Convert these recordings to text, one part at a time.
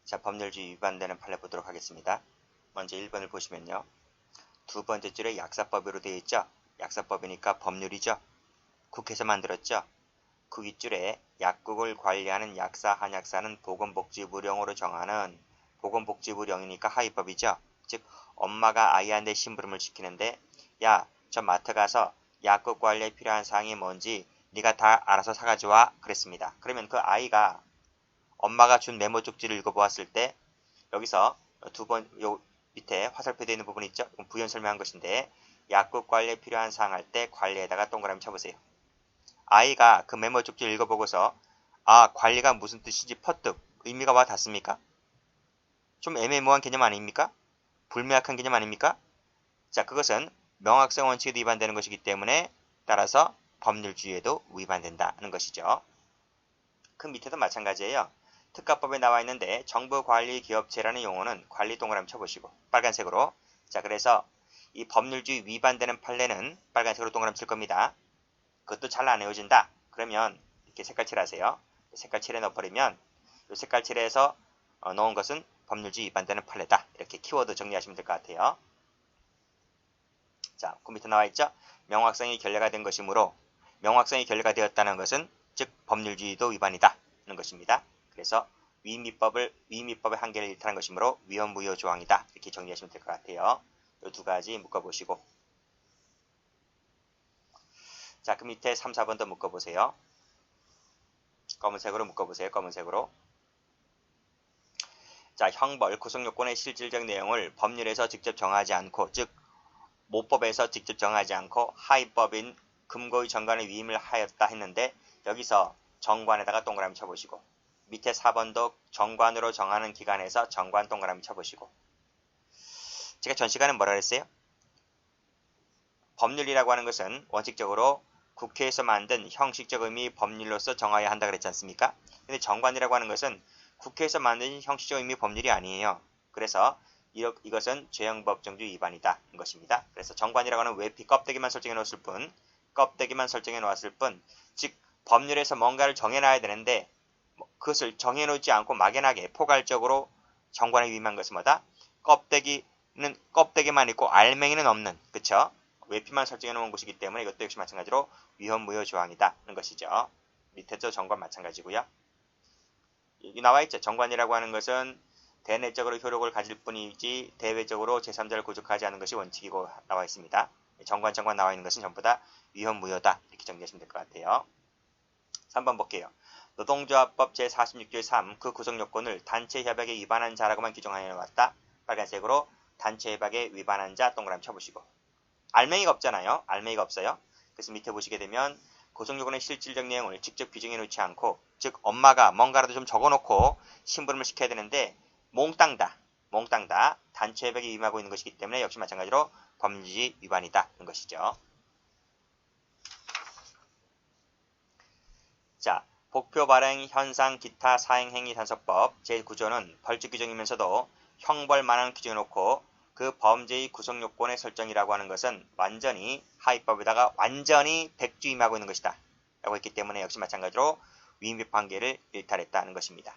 자, 법률주의 위반되는 판례 보도록 하겠습니다. 먼저 1번을 보시면요. 두 번째 줄에 약사법으로 되어 있죠. 약사법이니까 법률이죠. 국회에서 만들었죠. 그 윗줄에 약국을 관리하는 약사, 한약사는 보건복지부령으로 정하는 보건복지부령이니까 하위법이죠. 즉 엄마가 아이한테 심부름을 시키는데 야, 저 마트 가서 약국 관리에 필요한 사항이 뭔지 네가 다 알아서 사가지고 와 그랬습니다. 그러면 그 아이가 엄마가 준 메모 쪽지를 읽어보았을 때 여기서 요 밑에 화살표 되어 있는 부분 있죠? 부연 설명한 것인데 약국 관리에 필요한 사항 할 때 관리에다가 동그라미 쳐보세요. 아이가 그 메모 쪽지를 읽어보고서 아, 관리가 무슨 뜻인지 퍼뜩 의미가 와 닿습니까? 좀 애매모호한 개념 아닙니까? 불명확한 개념 아닙니까? 자, 그것은 명확성 원칙에도 위반되는 것이기 때문에 따라서 법률주의에도 위반된다는 것이죠. 그 밑에도 마찬가지예요. 특가법에 나와 있는데 정부관리기업체라는 용어는 관리 동그라미 쳐보시고 빨간색으로. 자, 그래서 이 법률주의 위반되는 판례는 빨간색으로 동그라미 칠 겁니다. 그것도 잘 안 외워진다. 그러면 이렇게 색깔 칠하세요. 색깔 칠해 넣어버리면 이 색깔 칠해서 넣은 것은 법률주의 위반되는 판례다. 이렇게 키워드 정리하시면 될 것 같아요. 자, 그 밑에 나와 있죠. 명확성이 결례가 된 것이므로 명확성이 결례가 되었다는 것은 즉 법률주의도 위반이다 는 것입니다. 그래서 위임법의 한계를 일탈한 것이므로 위헌무효 조항이다. 이렇게 정리하시면 될 것 같아요. 이 두 가지 묶어보시고 자, 그 밑에 3, 4번 더 묶어보세요. 검은색으로 묶어보세요. 검은색으로. 자, 형벌, 구속요건의 실질적 내용을 법률에서 직접 정하지 않고 즉 모법에서 직접 정하지 않고 하위법인 금고의 정관에 위임을 하였다 했는데 여기서 정관에다가 동그라미 쳐보시고 밑에 4번도 정관으로 정하는 기관에서 정관 동그라미 쳐보시고 제가 전 시간에 뭐라 그랬어요? 법률이라고 하는 것은 원칙적으로 국회에서 만든 형식적 의미 법률로서 정하여야 한다 그랬지 않습니까? 근데 정관이라고 하는 것은 국회에서 만든 형식적 의미 법률이 아니에요. 그래서 이것은 죄형법정주 위반이다 는 것입니다. 그래서 정관이라고 하는 외피 껍데기만 설정해 놓았을 뿐 즉 법률에서 뭔가를 정해놔야 되는데 그것을 정해놓지 않고 막연하게 포괄적으로 정관에 위임한 것은 뭐다? 껍데기만 있고 알맹이는 없는, 그쵸? 외피만 설정해 놓은 것이기 때문에 이것도 역시 마찬가지로 위헌무효 조항이다 는 것이죠. 밑에도 정관 마찬가지고요. 여기 나와 있죠. 정관이라고 하는 것은 대내적으로 효력을 가질 뿐이지 대외적으로 제3자를 구속하지 않는 것이 원칙이고 나와 있습니다. 정관 나와 있는 것은 전부 다 위헌무효다 이렇게 정리하시면 될 것 같아요. 3번 볼게요. 노동조합법 제46조의 3 그 구성요건을 단체협약에 위반한 자라고만 규정하여 놓았다. 빨간색으로 단체협약에 위반한 자 동그라미 쳐보시고 알맹이가 없잖아요. 알맹이가 없어요. 그래서 밑에 보시게 되면 구성요건의 실질적 내용을 직접 규정해 놓지 않고 즉 엄마가 뭔가라도 좀 적어놓고 심부름을 시켜야 되는데 몽땅 다 단체협약에 위임하고 있는 것이기 때문에 역시 마찬가지로 법률주의 위반이다 는 것이죠. 자, 복표 발행 현상 기타 사행행위 단속법 제9조는 벌칙 규정이면서도 형벌만한 규정을 놓고 그 범죄의 구성요건의 설정이라고 하는 것은 완전히 하위법에다가 완전히 백주임하고 있는 것이다 라고 했기 때문에 역시 마찬가지로 위임법 한계를 일탈했다는 것입니다.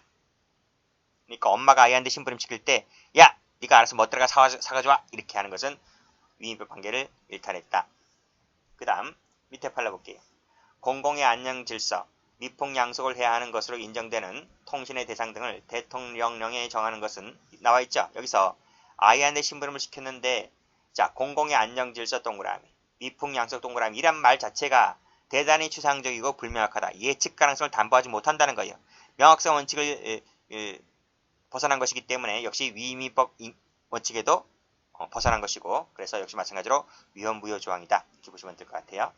그러니까 엄마가 아이한테 심부름 시킬 때 야! 네가 알아서 멋들어가 사가지고 와! 이렇게 하는 것은 위임법 한계를 일탈했다. 그 다음 밑에 팔라볼게요. 공공의 안녕 질서, 미풍 양속을 해야 하는 것으로 인정되는 통신의 대상 등을 대통령령에 정하는 것은 나와 있죠. 여기서 아이한테 심부름을 시켰는데 자, 공공의 안녕 질서 동그라미, 미풍 양속 동그라미 이란 말 자체가 대단히 추상적이고 불명확하다. 예측 가능성을 담보하지 못한다는 거예요. 명확성 원칙을 벗어난 것이기 때문에 역시 위임법 원칙에도 벗어난 것이고 그래서 역시 마찬가지로 위헌무효 조항이다. 이렇게 보시면 될 것 같아요.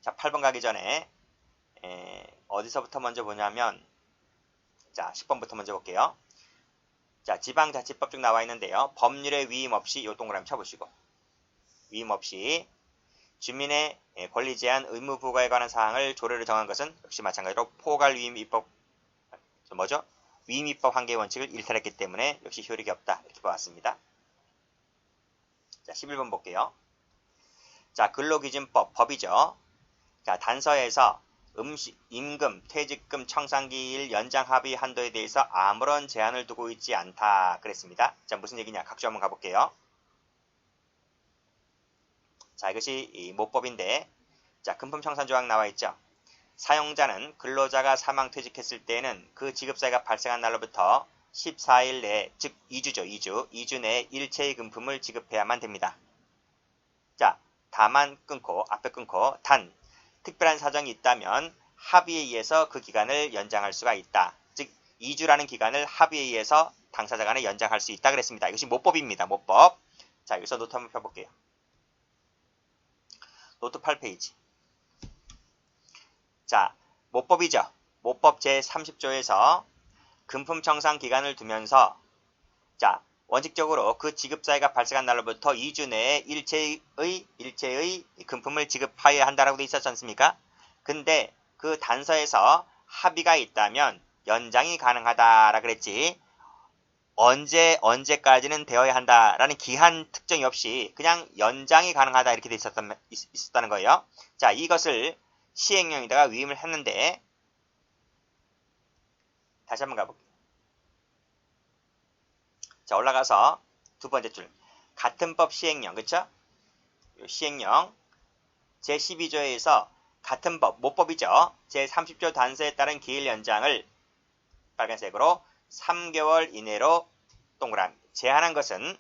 자, 8번 가기 전에 어디서부터 먼저 보냐면 자, 10번부터 먼저 볼게요. 자, 지방자치법 중 나와 있는데요. 법률에 위임 없이 요 동그라미 쳐보시고 위임 없이 주민의 권리 제한 의무 부과에 관한 사항을 조례로 정한 것은 역시 마찬가지로 포괄위임입법 뭐죠? 위임입법 한계 원칙을 일탈했기 때문에 역시 효력이 없다 이렇게 보았습니다. 자, 11번 볼게요. 자, 근로기준법 법이죠. 자, 단서에서 임금, 퇴직금, 청산기일 연장 합의 한도에 대해서 아무런 제한을 두고 있지 않다 그랬습니다. 자, 무슨 얘기냐? 각주 한번 가볼게요. 자, 이것이 이 모법인데, 자, 금품청산조항 나와 있죠. 사용자는 근로자가 사망퇴직했을 때에는 그 지급사유가 발생한 날로부터 14일 내에, 즉 2주죠. 2주 내에 일체의 금품을 지급해야만 됩니다. 자, 다만 앞에 끊고 단 특별한 사정이 있다면 합의에 의해서 그 기간을 연장할 수가 있다. 즉 2주라는 기간을 합의에 의해서 당사자 간에 연장할 수 있다 그랬습니다. 이것이 모법입니다. 모법. 자, 여기서 노트 한번 펴볼게요. 노트 8페이지. 자, 모법이죠. 모법 제30조에서 금품청산 기간을 두면서 자, 원칙적으로 그 지급사유가 발생한 날로부터 2주 내에 일체의 금품을 지급하여야 한다라고 돼 있었지 않습니까? 근데 그 단서에서 합의가 있다면 연장이 가능하다라 그랬지. 언제까지는 되어야 한다라는 기한 특정이 없이 그냥 연장이 가능하다 이렇게 돼 있었다는 거예요. 자, 이것을 시행령에다가 위임을 했는데 다시 한번 가볼게요. 자, 올라가서 두 번째 줄. 같은 법 시행령, 그쵸? 시행령 제12조에서 같은 법, 모법이죠. 제30조 단서에 따른 기일 연장을 빨간색으로 3개월 이내로 동그라미 제한한 것은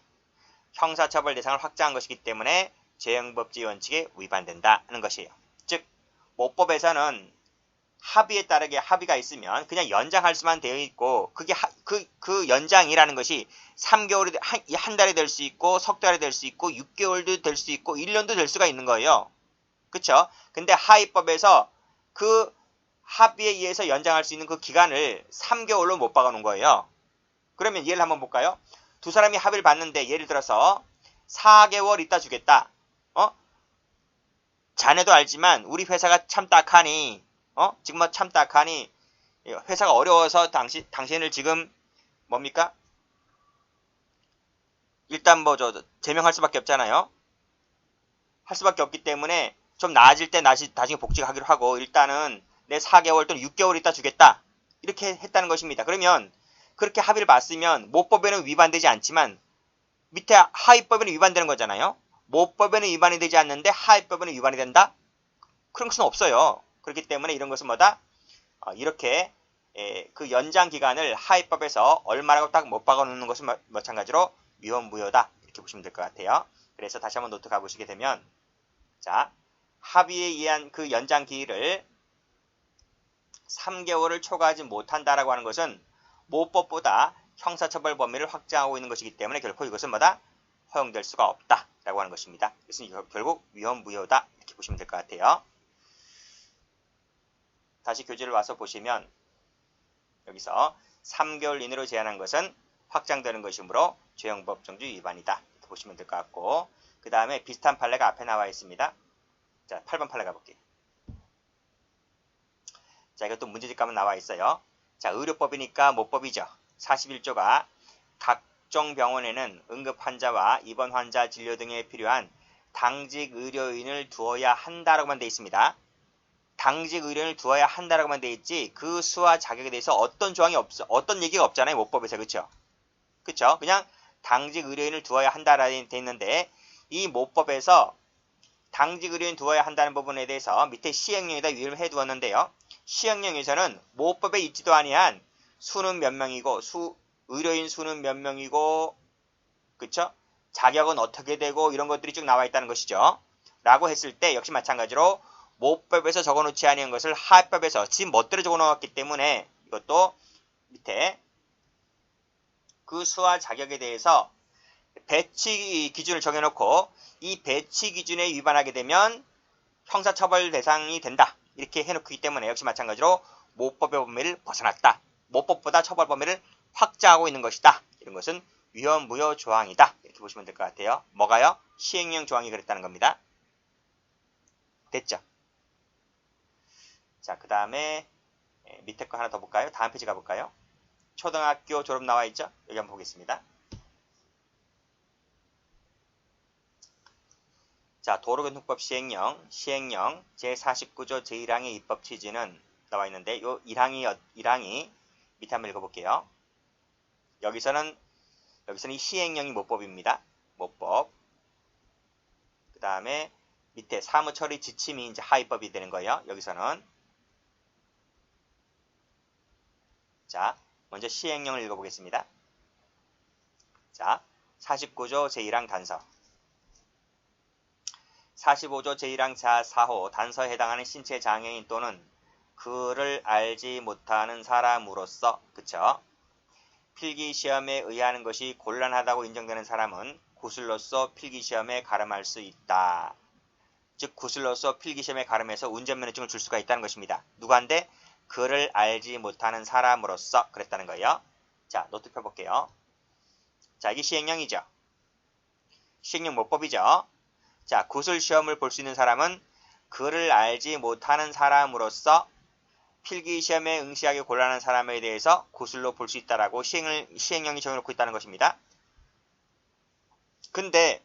형사처벌 대상을 확장한 것이기 때문에 재형법지 원칙에 위반된다는 것이에요. 즉, 모법에서는 합의에 따르게 합의가 있으면 그냥 연장할 수만 되어 있고 그게 그 연장이라는 것이 3개월이 한 달이 될 수 있고 석 달이 될 수 있고 6개월도 될 수 있고 1년도 될 수가 있는 거예요. 그쵸? 근데 하위법에서 그 합의에 의해서 연장할 수 있는 그 기간을 3개월로 못 박아놓은 거예요. 그러면 예를 한번 볼까요? 두 사람이 합의를 봤는데 예를 들어서 4개월 있다 주겠다. 자네도 알지만 우리 회사가 참 딱하니 지금 뭐 참 딱하니 회사가 어려워서 당신을 지금 뭡니까? 일단 뭐 제명할 수밖에 없잖아요. 할 수밖에 없기 때문에 좀 나아질 때 나중에 복직하기로 하고 일단은 내 4개월 또는 6개월 있다 주겠다. 이렇게 했다는 것입니다. 그러면 그렇게 합의를 봤으면 모법에는 위반되지 않지만 밑에 하위법에는 위반되는 거잖아요. 모법에는 위반이 되지 않는데 하위법에는 위반이 된다? 그런 것은 없어요. 그렇기 때문에 이런 것은 뭐다? 이렇게 그 연장 기간을 하위법에서 얼마라고 딱 못 박아놓는 것은 마찬가지로 위헌무효다. 이렇게 보시면 될 것 같아요. 그래서 다시 한번 노트 가보시게 되면 자, 합의에 의한 그 연장 기일을 3개월을 초과하지 못한다라고 하는 것은 모법보다 형사처벌 범위를 확장하고 있는 것이기 때문에 결코 이것은 뭐다? 허용될 수가 없다라고 하는 것입니다. 그래서 결국 위헌무효다. 이렇게 보시면 될 것 같아요. 다시 교재를 와서 보시면 여기서 3개월 이내로 제한한 것은 확장되는 것이므로 죄형법 정지 위반이다. 이렇게 보시면 될 것 같고 그 다음에 비슷한 판례가 앞에 나와 있습니다. 자, 8번 판례 가볼게요. 자, 이것도 문제집 가면 나와 있어요. 자, 의료법이니까 모법이죠. 41조가 각종 병원에는 응급 환자와 입원 환자 진료 등에 필요한 당직 의료인을 두어야 한다라고만 되어 있습니다. 당직 의료인을 두어야 한다라고만 되어 있지 그 수와 자격에 대해서 어떤 조항이 어떤 얘기가 없잖아요. 모법에서. 그쵸? 그쵸? 그냥 당직 의료인을 두어야 한다라고 되어 있는데 이 모법에서 당직 의료인 두어야 한다는 부분에 대해서 밑에 시행령에다 위임을 해두었는데요. 시행령에서는 모법에 있지도 아니한 수는 몇 명이고 의료인 수는 몇 명이고 그쵸? 자격은 어떻게 되고 이런 것들이 쭉 나와 있다는 것이죠. 라고 했을 때 역시 마찬가지로 모법에서 적어놓지 아니한 것을 하법에서 지 멋대로 적어놓았기 때문에 이것도 밑에 그 수와 자격에 대해서 배치 기준을 정해놓고 이 배치 기준에 위반하게 되면 형사처벌 대상이 된다. 이렇게 해놓기 때문에 역시 마찬가지로 모법의 범위를 벗어났다. 모법보다 처벌 범위를 확장하고 있는 것이다. 이런 것은 위헌무효 조항이다. 이렇게 보시면 될 것 같아요. 뭐가요? 시행령 조항이 그랬다는 겁니다. 됐죠? 자, 그 다음에 밑에 거 하나 더 볼까요? 다음 페이지 가볼까요? 초등학교 졸업 나와 있죠? 여기 한번 보겠습니다. 자, 도로교통법 시행령 제49조 제1항의 입법 취지는 나와 있는데 요 1항이 밑에 한번 읽어볼게요. 여기서는 이 시행령이 모법입니다. 모법. 그 다음에 밑에 사무처리 지침이 이제 하위법이 되는 거예요. 여기서는. 자, 먼저 시행령을 읽어보겠습니다. 자, 49조 제1항 단서. 45조 제1항 자4호 단서에 해당하는 신체 장애인 또는 그를 알지 못하는 사람으로서, 그쵸? 필기시험에 의하는 것이 곤란하다고 인정되는 사람은 구술로서 필기시험에 가름할 수 있다. 즉 구술로서 필기시험에 가름해서 운전면허증을 줄 수가 있다는 것입니다. 누구한테? 그를 알지 못하는 사람으로서 그랬다는 거예요. 자, 노트 펴볼게요. 자, 이게 시행령이죠. 시행령 모법이죠. 자, 구술시험을 볼 수 있는 사람은 그를 알지 못하는 사람으로서 필기시험에 응시하기 곤란한 사람에 대해서 구술로 볼 수 있다라고 시행령이 정해놓고 있다는 것입니다. 근데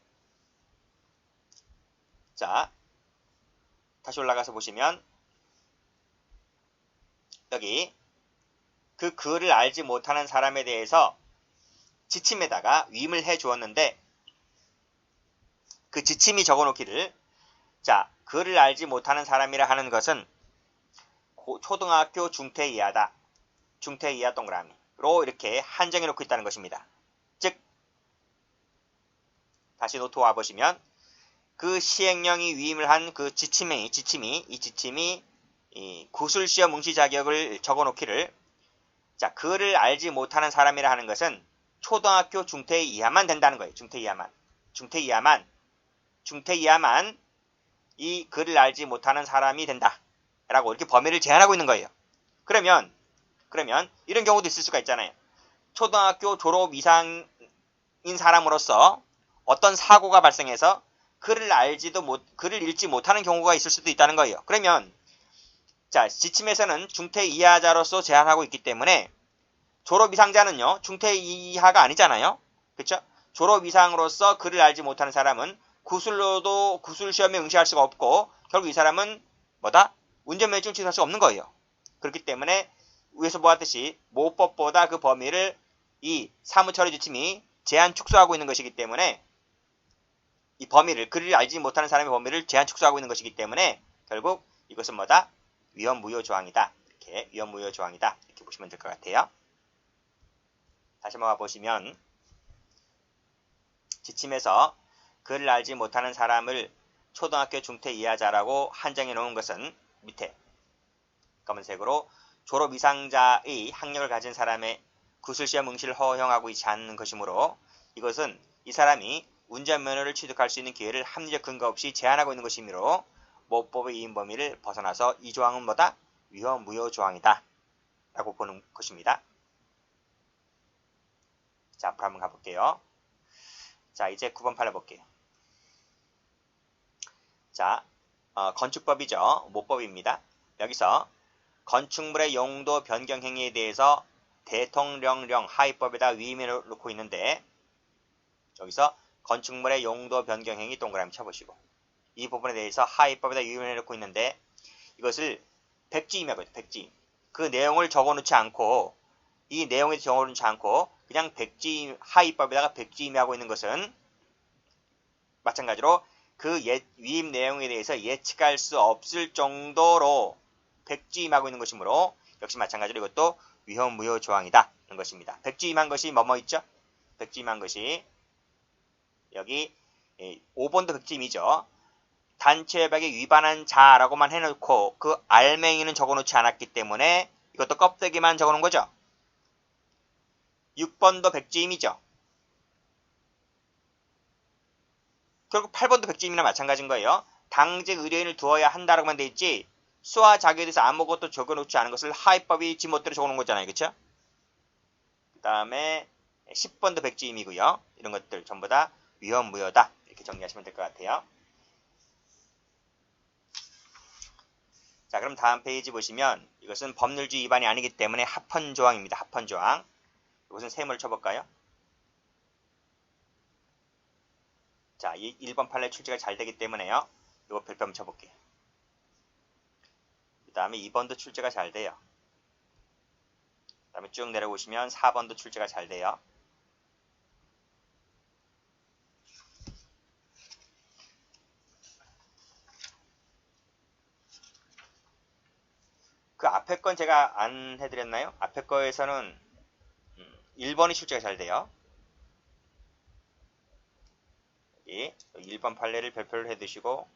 자, 다시 올라가서 보시면 여기 그 그를 알지 못하는 사람에 대해서 지침에다가 위임을 해 주었는데 그 지침이 적어놓기를 자, 그를 알지 못하는 사람이라 하는 것은 초등학교 중퇴 이하다. 중퇴 이하 동그라미로 이렇게 한정해 놓고 있다는 것입니다. 즉 다시 노트 와보시면 그 시행령이 위임을 한 그 지침이 이 구술시험 응시 자격을 적어놓기를 자, 그를 알지 못하는 사람이라 하는 것은 초등학교 중퇴 이하만 된다는 거예요. 중퇴 이하만 이 그를 알지 못하는 사람이 된다. 라고 이렇게 범위를 제한하고 있는 거예요. 그러면 이런 경우도 있을 수가 있잖아요. 초등학교 졸업 이상인 사람으로서 어떤 사고가 발생해서 글을 읽지 못하는 경우가 있을 수도 있다는 거예요. 그러면 자, 지침에서는 중퇴 이하자로서 제한하고 있기 때문에 졸업 이상자는요, 중퇴 이하가 아니잖아요. 그렇죠? 졸업 이상으로서 글을 알지 못하는 사람은 구술 시험에 응시할 수가 없고 결국 이 사람은 뭐다? 운전면허증 취소할 수가 없는 거예요. 그렇기 때문에 위에서 보았듯이 모법보다 그 범위를 이 사무처리 지침이 제한 축소하고 있는 것이기 때문에 이 범위를 글을 알지 못하는 사람의 범위를 제한 축소하고 있는 것이기 때문에 결국 이것은 뭐다? 위헌무효 조항이다. 이렇게 위헌무효 조항이다. 이렇게 보시면 될 것 같아요. 다시 한번 보시면 지침에서 글을 알지 못하는 사람을 초등학교 중퇴 이하자라고 한정해 놓은 것은 밑에 검은색으로 졸업 이상자의 학력을 가진 사람의 구술시험 응시를 허용하고 있지 않는 것이므로 이것은 이 사람이 운전면허를 취득할 수 있는 기회를 합리적 근거 없이 제한하고 있는 것이므로 모법의 이임 범위를 벗어나서 이 조항은 뭐다? 위헌무효 조항이다. 라고 보는 것입니다. 자, 앞으로 한번 가볼게요. 자, 이제 9번 팔아볼게요. 자, 건축법이죠. 모법입니다. 여기서 건축물의 용도 변경 행위에 대해서 대통령령 하위법에다 위임해 놓고 있는데 여기서 건축물의 용도 변경 행위 동그라미 쳐보시고 이 부분에 대해서 하위법에다 위임해 놓고 있는데 이것을 백지임이라고 해요. 백지임. 그 내용을 적어놓지 않고 이 내용에 적어놓지 않고 그냥 백지임 하위법에다가 백지임하고 있는 것은 마찬가지로 그 위임 내용에 대해서 예측할 수 없을 정도로 백지임하고 있는 것이므로 역시 마찬가지로 이것도 위헌무효 조항이다. 이런 것입니다. 백지임한 것이 뭐뭐 있죠? 백지임한 것이 여기 5번도 백지임이죠. 단체협약에 위반한 자라고만 해놓고 그 알맹이는 적어놓지 않았기 때문에 이것도 껍데기만 적어놓은 거죠. 6번도 백지임이죠. 결국 8번도 백지임이나 마찬가지인 거예요. 당직 의뢰인을 두어야 한다라고만 돼 있지 수화 자격에 대해서 아무것도 적어놓지 않은 것을 하위법이 지멋대로 적어놓은 거잖아요. 그쵸? 그 다음에 10번도 백지임이고요. 이런 것들 전부 다 위헌무효다. 이렇게 정리하시면 될 것 같아요. 자, 그럼 다음 페이지 보시면 이것은 법률주의 위반이 아니기 때문에 합헌조항입니다. 합헌조항. 이것은 세모를 쳐볼까요? 자, 이 1번 판례 출제가 잘 되기 때문에요. 이거 별표 한번 쳐볼게요. 그 다음에 2번도 출제가 잘 돼요. 그 다음에 쭉 내려오시면 4번도 출제가 잘 돼요. 그 앞에 건 제가 안 해드렸나요? 앞에 거에서는 1번이 출제가 잘 돼요. 여기 1번 판례를 별표를 해두시고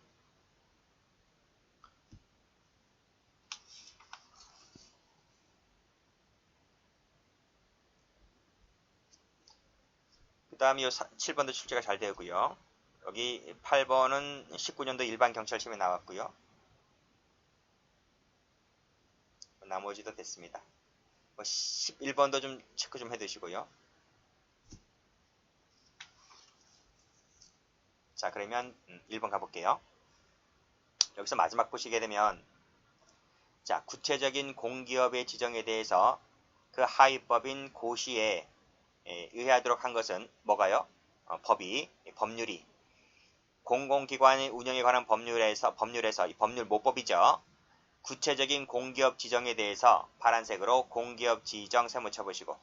그 다음에 7번도 출제가 잘 되고요. 여기 8번은 19년도 일반 경찰 시험에 나왔고요. 나머지도 됐습니다. 11번도 좀 체크 좀 해두시고요. 자, 그러면 1번 가볼게요. 여기서 마지막 보시게 되면 자, 구체적인 공기업의 지정에 대해서 그 하위법인 고시에 의하도록 한 것은 뭐가요? 법률이 공공기관의 운영에 관한 법률에서 이 법률 모법이죠. 구체적인 공기업 지정에 대해서 파란색으로 공기업 지정 세모 쳐보시고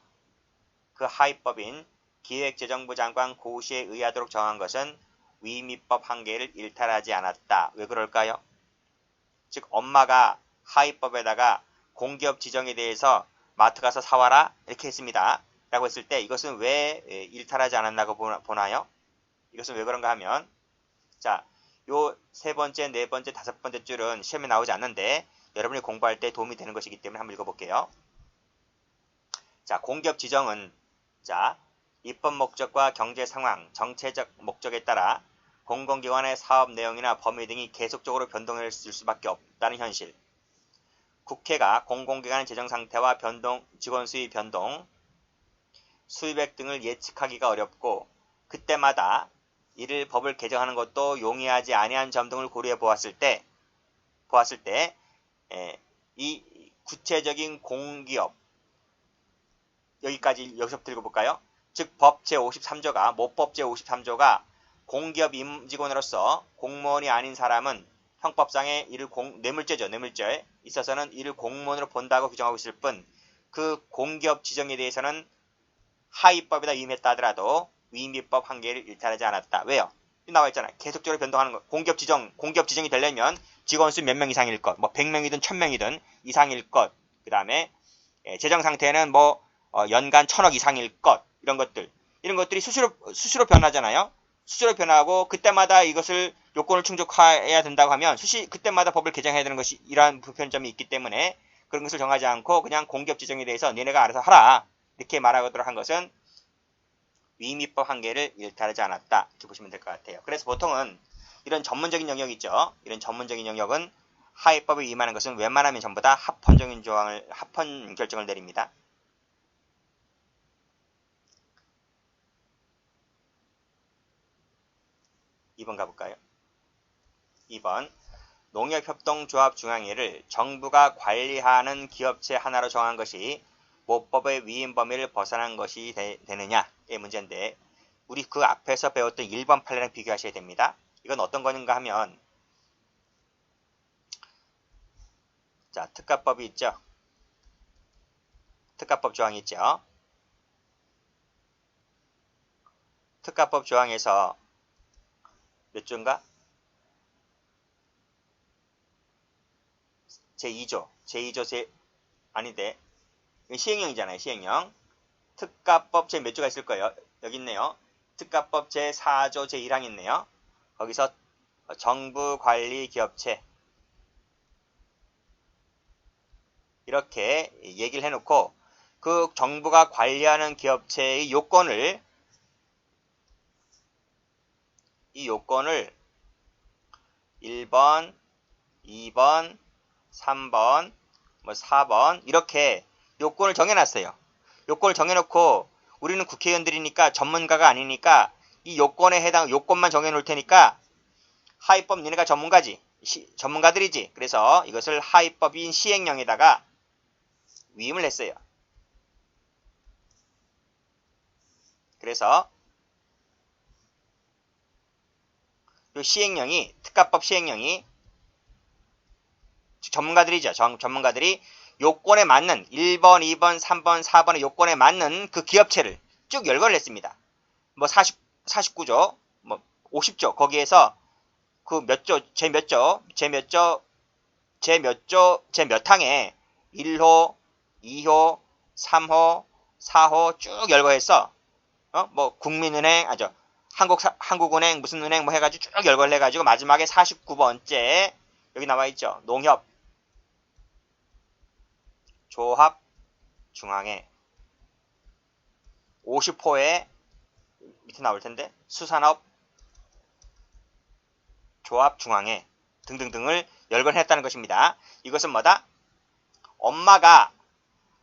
그 하위법인 기획재정부 장관 고시에 의하도록 정한 것은 위임법 한계를 일탈하지 않았다. 왜 그럴까요? 즉 엄마가 하위법에다가 공기업 지정에 대해서 마트 가서 사와라 이렇게 했습니다. 라고 했을 때 이것은 왜 일탈하지 않았나고 보나요? 이것은 왜 그런가 하면 자, 요 세 번째, 네 번째, 다섯 번째 줄은 시험에 나오지 않는데 여러분이 공부할 때 도움이 되는 것이기 때문에 한번 읽어볼게요. 자, 공기업 지정은 자, 입법 목적과 경제 상황, 정체적 목적에 따라 공공기관의 사업 내용이나 범위 등이 계속적으로 변동할 수밖에 없다는 현실. 국회가 공공기관의 재정 상태와 직원 수입 변동, 수입액 등을 예측하기가 어렵고 그때마다 이를 법을 개정하는 것도 용이하지 아니한 점 등을 고려해 보았을 때 이 구체적인 공기업 여기서부터 읽어볼까요? 즉 법 제53조가 모법 제53조가 공기업 임직원으로서 공무원이 아닌 사람은 형법상의 이를 뇌물죄죠. 뇌물죄에 있어서는 이를 공무원으로 본다고 규정하고 있을 뿐 그 공기업 지정에 대해서는 하위법에다 위임했다 하더라도 위임법 한계를 일탈하지 않았다. 왜요? 나와 있잖아. 계속적으로 변동하는 거. 공기업 지정이 되려면 직원 수 몇 명 이상일 것, 뭐 100명이든 1000명이든 이상일 것. 그 다음에 재정 상태는 뭐 연간 1000억 이상일 것. 이런 것들이 수시로 변하잖아요. 수시로 변하고 그때마다 이것을 요건을 충족해야 된다고 하면 그때마다 법을 개정해야 되는 것이 이러한 불편점이 있기 때문에 그런 것을 정하지 않고 그냥 공기업 지정에 대해서 니네가 알아서 하라. 이렇게 말하도록 한 것은 위임법 한계를 일탈하지 않았다. 이렇게 보시면 될 것 같아요. 그래서 보통은 이런 전문적인 영역 있죠. 이런 전문적인 영역은 하위법에 위임하는 것은 웬만하면 전부 다 합헌 결정을 내립니다. (2번) 가볼까요? 2번 농협협동조합 중앙회를 정부가 관리하는 기업체 하나로 정한 것이 모법의 위임 범위를 벗어난 것이 되느냐의 문제인데 우리 그 앞에서 배웠던 1번 판례랑 비교하셔야 됩니다. 이건 어떤 거인가 하면 자, 특가법이 있죠. 특가법 조항이 있죠. 특가법 조항에서 몇 조인가? 제2조 아닌데 시행령이잖아요. 시행령. 특가법 제 몇 조가 있을 거예요. 여기 있네요. 특가법 제4조 제1항이 있네요. 거기서 정부 관리 기업체 이렇게 얘기를 해놓고 그 정부가 관리하는 기업체의 이 요건을 1번, 2번, 3번, 4번 이렇게 요건을 정해놨어요. 요건을 정해놓고 우리는 국회의원들이니까 전문가가 아니니까 이 요건에 해당 요건만 정해놓을 테니까 하위법 니네가 전문가들이지. 그래서 이것을 하위법인 시행령에다가 위임을 했어요. 그래서 요 시행령이, 특가법 시행령이 전문가들이죠. 전문가들이 요건에 맞는 1번, 2번, 3번, 4번의 요건에 맞는 그 기업체를 쭉 열거를 했습니다. 뭐 49조, 뭐 50조 거기에서 그 몇 조, 제 몇 항에 1호, 2호, 3호, 4호 쭉 열거해서 뭐 국민은행, 한국은행 무슨 은행 뭐 해가지고 쭉 열거를 해가지고 마지막에 49번째 여기 나와 있죠. 농협 조합 중앙회 50호에 밑에 나올 텐데 수산업 조합 중앙회 등등등을 열거했다는 것입니다. 이것은 뭐다? 엄마가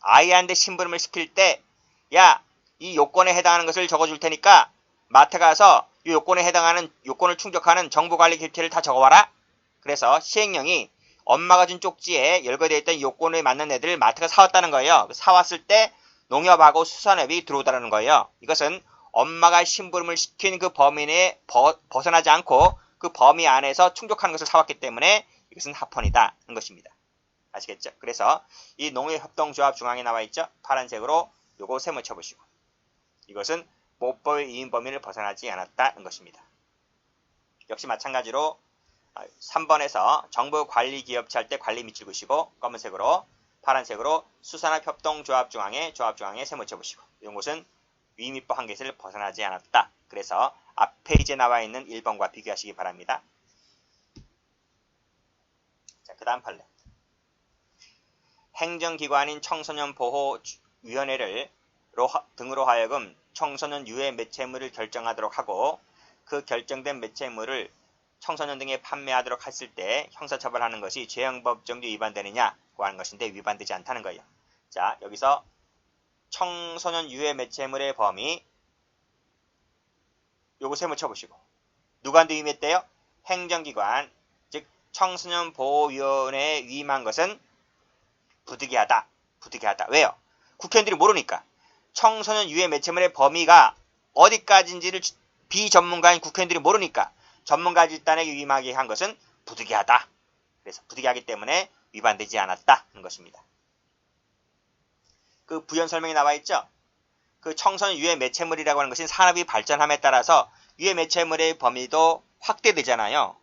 아이한테 심부름을 시킬 때, 야, 이 요건에 해당하는 것을 적어줄 테니까 마트 가서 이 요건에 해당하는 요건을 충족하는 정부관리 기업체를 다 적어와라. 그래서 시행령이 엄마가 준 쪽지에 열거되어 있던 요건에 맞는 애들을 마트가 사왔다는 거예요. 사왔을 때 농협하고 수산업이 들어오다는 거예요. 이것은 엄마가 심부름을 시킨 그 범위 내에 벗어나지 않고 그 범위 안에서 충족하는 것을 사왔기 때문에 이것은 합헌이다 하는 것입니다. 아시겠죠? 그래서 이 농협협동조합 중앙에 나와 있죠? 파란색으로 요거 세모 쳐보시고 이것은 모법의 이인 범위를 벗어나지 않았다는 것입니다. 역시 마찬가지로 3번에서 정부 관리 기업체 할 때 관리 밑줄 그시고 검은색으로 파란색으로 수산업협동조합 중앙에 세모 쳐보시고 이런 것은 위임위법 한계를 벗어나지 않았다. 그래서 앞 페이지에 나와 있는 1번과 비교하시기 바랍니다. 자, 그 다음 판례. 행정기관인 청소년보호위원회를 등으로 하여금 청소년 유해 매체물을 결정하도록 하고 그 결정된 매체물을 청소년 등에 판매하도록 했을 때 형사처벌하는 것이 죄형법 정도 위반되느냐고 하는 것인데 위반되지 않다는 거예요. 자, 여기서 청소년 유해 매체물의 범위 요거 세모 쳐보시고 누구한테 위임했대요? 행정기관, 즉 청소년보호위원회에 위임한 것은 부득이하다. 왜요? 국회의원들이 모르니까. 청소년 유해 매체물의 범위가 어디까지인지를 비전문가인 국회의원들이 모르니까 전문가 집단에게 위임하게 한 것은 부득이하다. 그래서 부득이하기 때문에 위반되지 않았다는 것입니다. 그 부연 설명이 나와 있죠? 그 청소년 유해 매체물이라고 하는 것은 산업이 발전함에 따라서 유해 매체물의 범위도 확대되잖아요.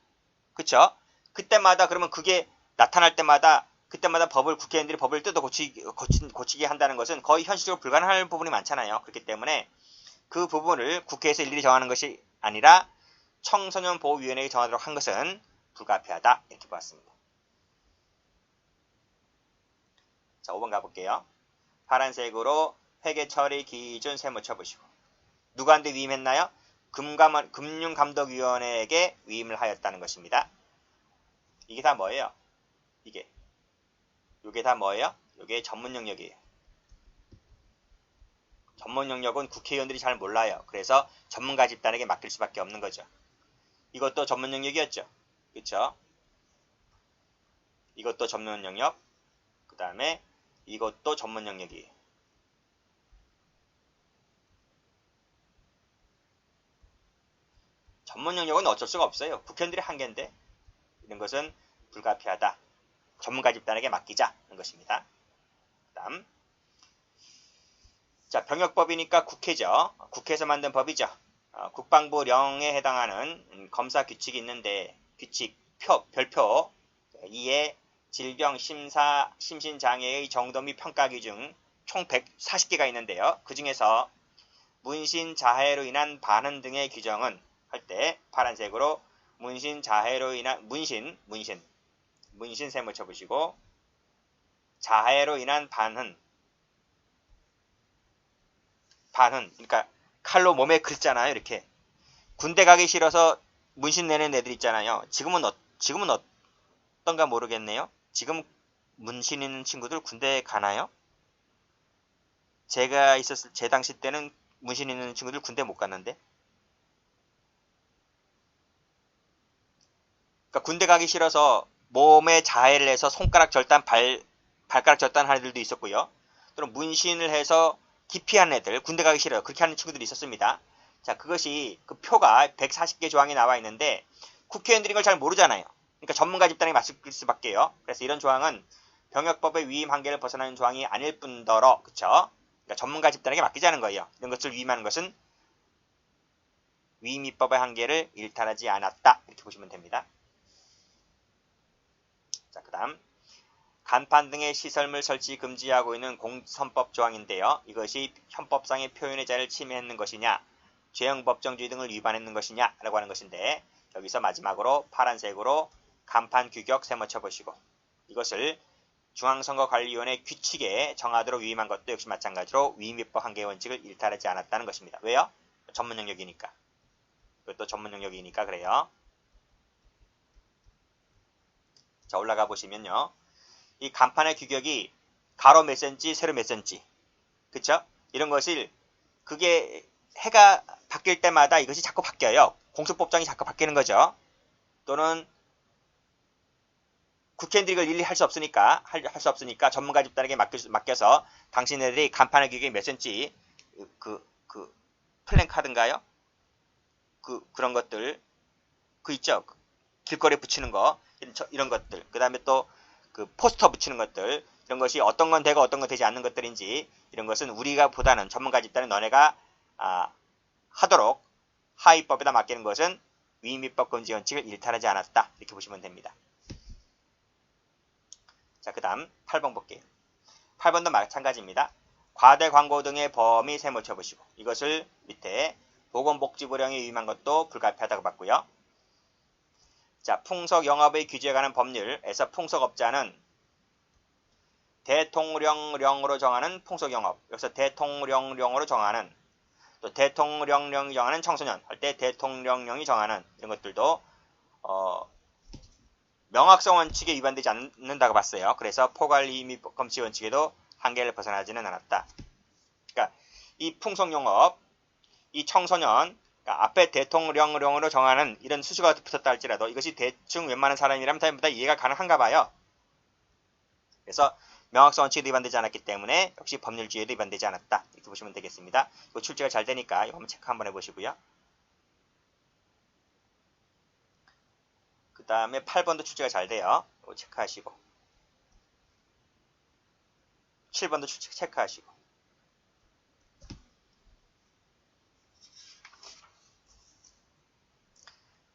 그쵸? 그때마다 그러면 그게 나타날 때마다 그때마다 국회의원들이 법을 뜯어 고치게 한다는 것은 거의 현실적으로 불가능할 부분이 많잖아요. 그렇기 때문에 그 부분을 국회에서 일일이 정하는 것이 아니라 청소년보호위원회에 정하도록 한 것은 불가피하다. 이렇게 보았습니다. 자, 5번 가볼게요. 파란색으로 회계 처리 기준 세모 쳐보시고 누구한테 위임했나요? 금융감독위원회에게 위임을 하였다는 것입니다. 이게 다 뭐예요? 이게 다 뭐예요? 이게 전문 영역이에요. 전문 영역은 국회의원들이 잘 몰라요. 그래서 전문가 집단에게 맡길 수밖에 없는 거죠. 이것도 전문 영역이었죠. 그렇죠? 이것도 전문 영역. 그 다음에 이것도 전문 영역이에요. 전문 영역은 어쩔 수가 없어요. 국회의원들이 한계인데 이런 것은 불가피하다. 전문가 집단에게 맡기자는 것입니다. 그 다음 자, 병역법이니까 국회죠. 국회에서 만든 법이죠. 국방부령에 해당하는 검사 규칙이 있는데 별표 2에 질병 심사 심신장애의 정도 및 평가 기준 총 140개가 있는데요. 그 중에서 문신 자해로 인한 반응 등의 규정은 할 때 파란색으로 문신 자해로 인한 문신 세모 쳐보시고 자해로 인한 반응 그러니까 칼로 몸에 긁잖아요. 이렇게 군대 가기 싫어서 문신 내는 애들 있잖아요. 지금은 어떤가 모르겠네요. 지금 문신 있는 친구들 군대 가나요? 제 당시 때는 문신 있는 친구들 군대 못 갔는데. 그러니까 군대 가기 싫어서 몸에 자해를 해서 손가락 절단, 발가락 절단하는 애들도 있었고요. 또는 문신을 해서 기피한 애들, 군대 가기 싫어요. 그렇게 하는 친구들이 있었습니다. 자, 그것이 그 표가 140개 조항이 나와 있는데 국회의원들이 이걸 잘 모르잖아요. 그러니까 전문가 집단에게 맡길 수밖에요. 그래서 이런 조항은 병역법의 위임 한계를 벗어나는 조항이 아닐 뿐더러, 그쵸? 그러니까 전문가 집단에게 맡기자는 거예요. 이런 것을 위임하는 것은 위임입법의 한계를 일탈하지 않았다. 이렇게 보시면 됩니다. 자, 그 다음 간판 등의 시설물 설치 금지하고 있는 공선법 조항인데요. 이것이 헌법상의 표현의 자유를 침해했는 것이냐, 죄형 법정주의 등을 위반했는 것이냐 라고 하는 것인데, 여기서 마지막으로 파란색으로 간판 규격 세모 쳐보시고, 이것을 중앙선거관리위원회 규칙에 정하도록 위임한 것도 역시 마찬가지로 위임입법 한계 원칙을 일탈하지 않았다는 것입니다. 왜요? 전문 영역이니까. 그것도 전문 영역이니까 그래요. 자, 올라가 보시면요. 이 간판의 규격이 가로 몇 cm, 세로 몇 cm. 그쵸? 이런 것을, 그게 해가 바뀔 때마다 이것이 자꾸 바뀌어요. 공수법장이 자꾸 바뀌는 거죠. 또는 국회의원들이 이걸 일일이 할 수 없으니까 전문가 집단에게 맡겨서 당신네들이 간판의 규격이 몇 cm, 플랜카드인가요? 그런 것들, 있죠? 길거리에 붙이는 거, 이런 것들. 그 다음에 또 포스터 붙이는 것들, 이런 것이 어떤 건 되고 어떤 건 되지 않는 것들인지, 이런 것은 우리가 보다는 전문가 집단은 너네가 하도록 하위법에다 맡기는 것은 위임입법 금지 원칙을 일탈하지 않았다. 이렇게 보시면 됩니다. 자, 그 다음 8번 볼게요. 8번도 마찬가지입니다. 과대 광고 등의 범위 세모 쳐보시고, 이것을 밑에 보건복지부령에 위임한 것도 불가피하다고 봤고요. 자, 풍속 영업의 규제에 관한 법률에서 풍속업자는 대통령령으로 정하는 풍속영업, 여기서 대통령령으로 정하는, 또 대통령령이 정하는 청소년 할 때 대통령령이 정하는, 이런 것들도 명확성 원칙에 위반되지 않는다고 봤어요. 그래서 포괄위임 검시 원칙에도 한계를 벗어나지는 않았다. 그러니까 이 풍속영업, 이 청소년, 그러니까 앞에 대통령령으로 정하는 이런 수식어가 붙었다 할지라도 이것이 대충 웬만한 사람이라면 다 이해가 가능한가 봐요. 그래서 명확성 원칙에도 위반되지 않았기 때문에 역시 법률주의에도 위반되지 않았다. 이렇게 보시면 되겠습니다. 이거 출제가 잘 되니까 이거 한번 체크 한번 해보시고요. 그 다음에 8번도 출제가 잘 돼요. 이거 체크하시고, 7번도 체크하시고.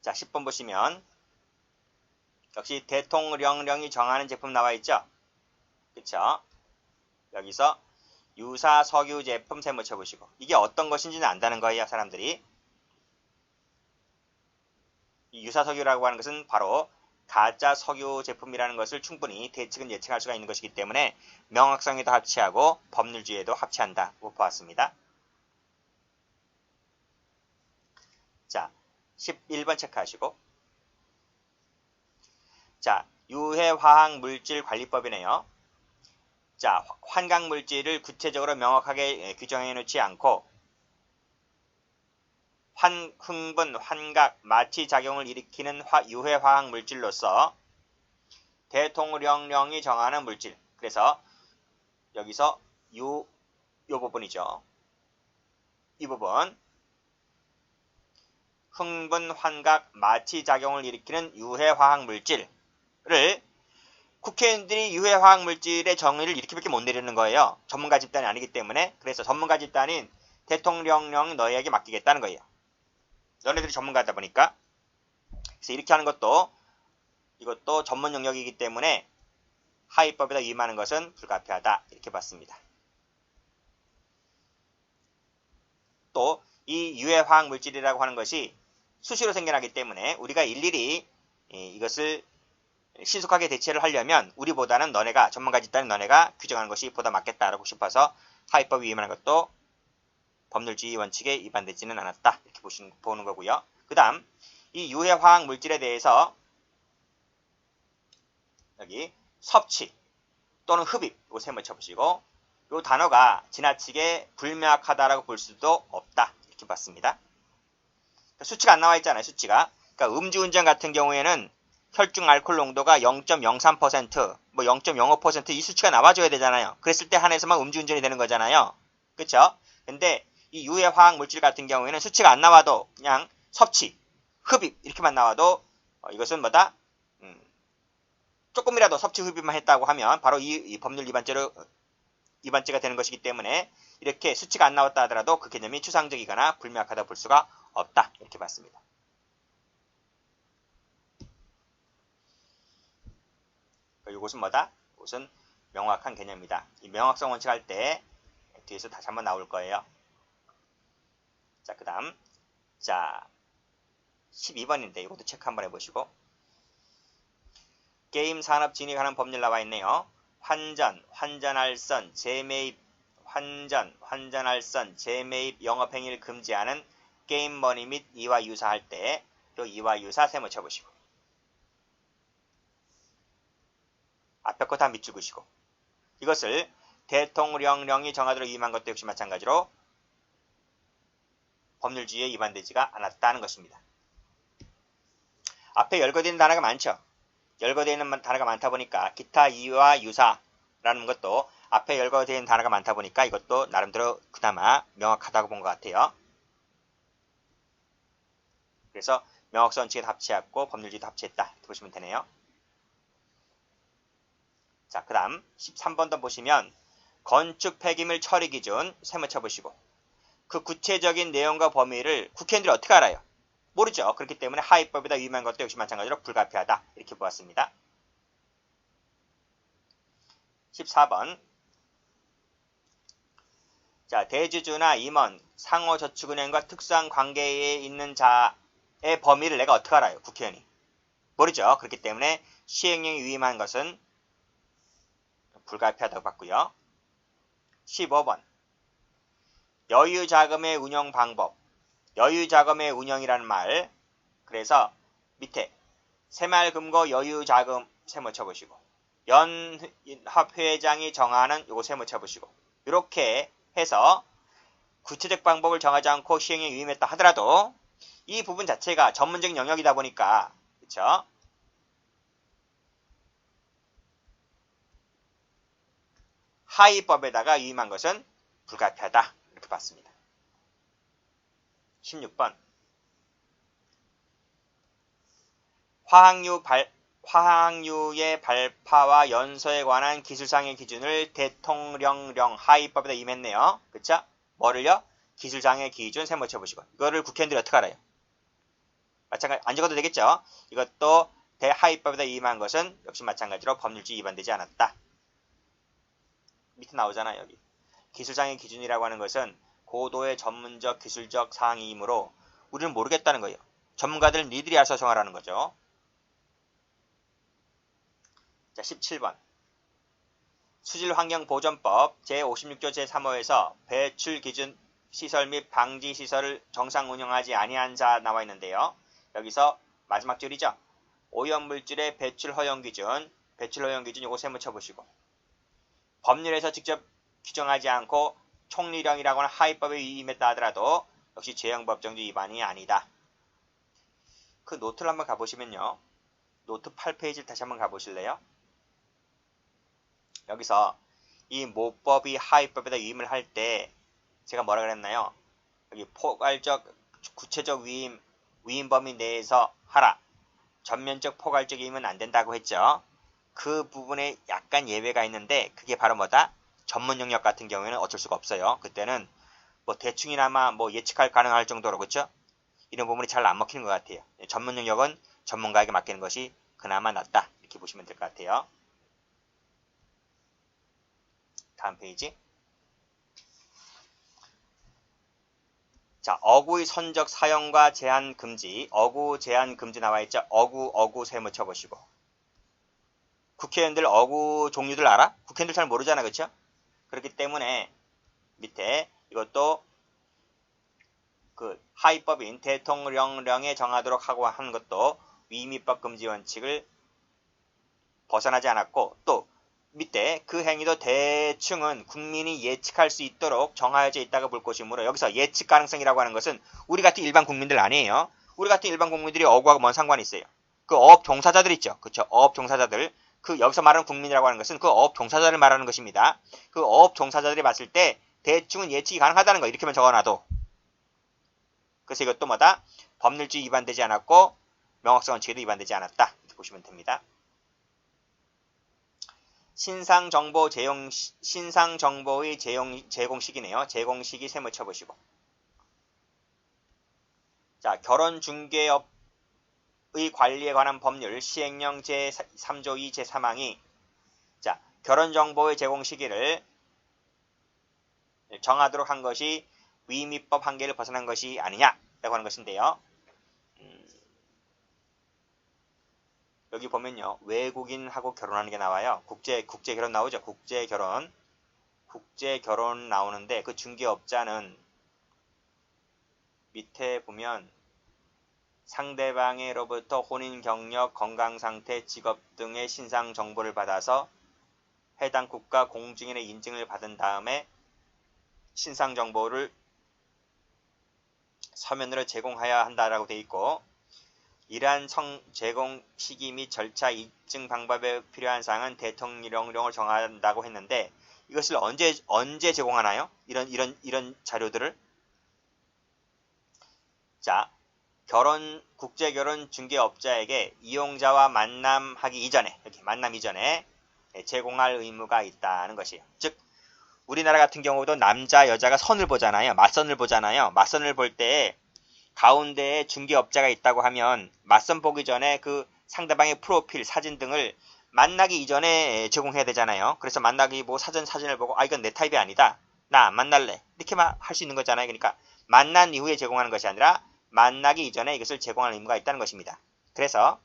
자, 10번 보시면 역시 대통령령이 정하는 제품 나와 있죠? 그쵸? 여기서 유사 석유 제품 세모 쳐보시고, 이게 어떤 것인지는 안다는 거예요, 사람들이. 이 유사 석유라고 하는 것은 바로 가짜 석유 제품이라는 것을 충분히 대책은 예측할 수가 있는 것이기 때문에 명확성에도 합치하고 법률주의에도 합치한다고 보았습니다. 자, 11번 체크하시고, 자, 유해화학물질관리법이네요. 자, 환각물질을 구체적으로 명확하게 규정해 놓지 않고 흥분, 환각, 마취 작용을 일으키는 유해화학물질로서 대통령령이 정하는 물질. 그래서 여기서 요 부분이죠. 이 부분. 흥분, 환각, 마취 작용을 일으키는 유해화학물질을 국회의원들이 유해화학물질의 정의를 이렇게밖에 못 내리는 거예요. 전문가 집단이 아니기 때문에. 그래서 전문가 집단인 대통령령 너희에게 맡기겠다는 거예요. 너네들이 전문가다 보니까. 그래서 이렇게 하는 것도, 이것도 전문 영역이기 때문에 하위법에다 위임하는 것은 불가피하다. 이렇게 봤습니다. 또 이 유해화학물질이라고 하는 것이 수시로 생겨나기 때문에 우리가 일일이 이것을 신속하게 대체를 하려면 우리보다는 너네가, 전문가 집단인 너네가 규정하는 것이 보다 맞겠다라고 싶어서 하위법 위임하는 것도 법률주의 원칙에 위반되지는 않았다. 이렇게 보는 거고요. 그 다음 이 유해화학 물질에 대해서 여기 섭취 또는 흡입 이거 세모 쳐보시고, 이 단어가 지나치게 불명확하다라고 볼 수도 없다. 이렇게 봤습니다. 그러니까 수치가 안 나와 있잖아요. 수치가. 그러니까 음주운전 같은 경우에는 혈중 알코올 농도가 0.03%, 뭐 0.05% 이 수치가 나와줘야 되잖아요. 그랬을 때 한해서만 음주운전이 되는 거잖아요. 그쵸? 근데 이 유해화학 물질 같은 경우에는 수치가 안 나와도 그냥 섭취, 흡입 이렇게만 나와도 이것은 뭐다? 조금이라도 섭취 흡입만 했다고 하면 바로 이 법률 위반죄가 되는 것이기 때문에 이렇게 수치가 안 나왔다 하더라도 그 개념이 추상적이거나 불명확하다 볼 수가 없다. 이렇게 봤습니다. 이것은 뭐다? 이것은 명확한 개념이다. 이 명확성 원칙 할 때 뒤에서 다시 한번 나올 거예요. 자, 그 다음. 자, 12번인데 이것도 체크 한번 해보시고. 게임 산업 진입하는 법률 나와 있네요. 환전할선, 재매입, 환전할선, 재매입 영업행위를 금지하는 게임 머니 및 이와 유사할 때, 또 이와 유사 세모 쳐보시고. 앞에 거 다 밑줄그시고. 이것을 대통령령이 정하도록 위임한 것도 역시 마찬가지로 법률주의에 위반되지가 않았다는 것입니다. 앞에 열거되어 있는 단어가 많죠. 열거되어 있는 단어가 많다 보니까 기타 이와 유사라는 것도 앞에 열거되어 있는 단어가 많다 보니까 이것도 나름대로 그나마 명확하다고 본 것 같아요. 그래서 명확성 원칙에 합치했고 법률주의도 합치했다. 이렇게 보시면 되네요. 자, 그 다음 13번도 보시면 건축 폐기물 처리 기준 세모 쳐보시고 그 구체적인 내용과 범위를 국회의원들이 어떻게 알아요? 모르죠. 그렇기 때문에 하위법에다 위임한 것도 역시 마찬가지로 불가피하다. 이렇게 보았습니다. 14번. 자, 대주주나 임원, 상호저축은행과 특수한 관계에 있는 자의 범위를 내가 어떻게 알아요? 국회의원이. 모르죠. 그렇기 때문에 시행령이 위임한 것은 불가피하다고 봤고요. 15번. 여유자금의 운영 방법. 여유자금의 운영이라는 말. 그래서 밑에 새말금고 여유자금 세모 쳐보시고 연합회장이 정하는 요거 세모 쳐보시고 이렇게 해서 구체적 방법을 정하지 않고 시행에 위임했다 하더라도 이 부분 자체가 전문적인 영역이다 보니까 그쵸? 하위법에다가 위임한 것은 불가피하다. 이렇게 봤습니다. 16번. 화학유의 발파와 연소에 관한 기술상의 기준을 대통령령 하위법에다 위임했네요. 그쵸? 뭐를요? 기술상의 기준 세모 쳐보시고 이거를 국회의원들이 어떻게 알아요? 마찬가지 안 적어도 되겠죠? 이것도 대하위법에다 위임한 것은 역시 마찬가지로 법률주의 위반되지 않았다. 밑에 나오잖아요. 여기. 기술상의 기준이라고 하는 것은 고도의 전문적 기술적 사항이므로 우리는 모르겠다는 거예요. 전문가들 니들이 알아서 정하라는 거죠. 자, 17번. 수질환경보전법 제56조 제3호에서 배출기준 시설 및 방지시설을 정상 운영하지 아니한 자 나와 있는데요. 여기서 마지막 줄이죠. 오염물질의 배출 허용기준 요거 세모 쳐보시고 법률에서 직접 규정하지 않고 총리령이라고 하는 하위법에 위임했다 하더라도 역시 재형법정지 위반이 아니다. 그 노트를 한번 가보시면요. 노트 8페이지를 다시 한번 가보실래요? 여기서 이 모법이 하위법에다 위임을 할 때 제가 뭐라 그랬나요? 여기 포괄적, 구체적 위임 범위 내에서 하라. 전면적 포괄적 위임은 안 된다고 했죠. 그 부분에 약간 예외가 있는데 그게 바로 뭐다? 전문 영역 같은 경우에는 어쩔 수가 없어요. 그때는 뭐 대충이나마 뭐 예측할 가능할 정도로 그렇죠? 이런 부분이 잘 안 먹히는 것 같아요. 전문 영역은 전문가에게 맡기는 것이 그나마 낫다. 이렇게 보시면 될 것 같아요. 다음 페이지. 자, 어구의 선적 사용과 제한 금지, 어구 제한 금지 나와 있죠. 어구 세모 쳐보시고. 국회의원들 어구 종류들 알아? 국회의원들 잘 모르잖아, 그렇죠? 그렇기 때문에 밑에 이것도 그 하위법인 대통령령에 정하도록 하고 하는 것도 위임입법 금지 원칙을 벗어나지 않았고 또 밑에 그 행위도 대충은 국민이 예측할 수 있도록 정하여져 있다고 볼 것이므로 여기서 예측 가능성이라고 하는 것은 우리 같은 일반 국민들 아니에요. 우리 같은 일반 국민들이 어구하고 뭔 상관이 있어요. 그 어업 종사자들 있죠. 그렇죠? 어업 종사자들. 그 여기서 말하는 국민이라고 하는 것은 그 어업 종사자를 말하는 것입니다. 그 어업 종사자들이 봤을 때 대충은 예측이 가능하다는 거 이렇게만 적어놔도. 그래서 이것도 뭐다? 법률주의 위반되지 않았고 명확성 원칙에도 위반되지 않았다. 이렇게 보시면 됩니다. 신상정보의 제공식이네요. 제공식이 세모 쳐보시고. 자, 결혼중개업의 관리에 관한 법률 시행령 제3조 2 제3항이 자, 결혼정보의 제공 시기를 정하도록 한 것이 위임입법 한계를 벗어난 것이 아니냐라고 하는 것인데요. 여기 보면요. 외국인하고 결혼하는 게 나와요. 국제결혼 나오죠. 국제결혼 나오는데 그 중개업자는 밑에 보면 상대방으로부터 혼인 경력, 건강상태, 직업 등의 신상 정보를 받아서 해당 국가 공증인의 인증을 받은 다음에 신상 정보를 서면으로 제공해야 한다라고 되어 있고 이러한 제공 시기 및 절차 입증 방법에 필요한 사항은 대통령령을 정한다고 했는데 이것을 언제 제공하나요? 이런 자료들을 자 국제결혼 중개업자에게 이용자와 만남하기 이전에 이렇게 만남 이전에 제공할 의무가 있다는 것이에요. 즉 우리나라 같은 경우도 남자 여자가 선을 보잖아요. 맞선을 보잖아요. 맞선을 볼 때 가운데에 중개업자가 있다고 하면 맞선 보기 전에 그 상대방의 프로필 사진 등을 만나기 이전에 제공해야 되잖아요. 그래서 만나기 사진을 보고 이건 내 타입이 아니다. 나 안 만날래. 이렇게 할 수 있는 거잖아요. 그러니까 만난 이후에 제공하는 것이 아니라 만나기 이전에 이것을 제공할 의무가 있다는 것입니다. 그래서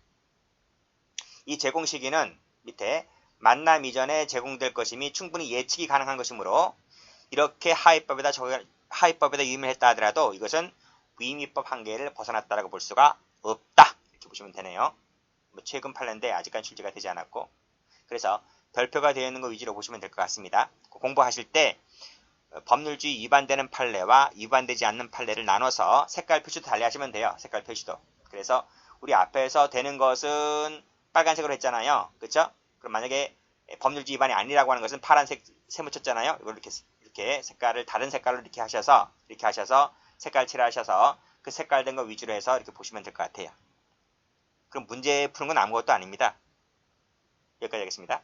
이 제공 시기는 밑에 만남 이전에 제공될 것임이 충분히 예측이 가능한 것이므로 이렇게 하위법에다 위임을 했다 하더라도 이것은 위임입법 한계를 벗어났다라고 볼 수가 없다. 이렇게 보시면 되네요. 최근 판례인데 아직까지 출제가 되지 않았고 그래서 별표가 되어 있는 거 위주로 보시면 될 것 같습니다. 공부하실 때 법률주의 위반되는 판례와 위반되지 않는 판례를 나눠서 색깔 표시도 달리하시면 돼요. 색깔 표시도. 그래서 우리 앞에서 되는 것은 빨간색으로 했잖아요. 그렇죠? 그럼 만약에 법률주의 위반이 아니라고 하는 것은 파란색 세모 쳤잖아요. 이걸 이렇게 색깔을 다른 색깔로 이렇게 하셔서 색깔 칠하셔서 그 색깔된 거 위주로 해서 이렇게 보시면 될 것 같아요. 그럼 문제 푸는 건 아무것도 아닙니다. 여기까지 하겠습니다.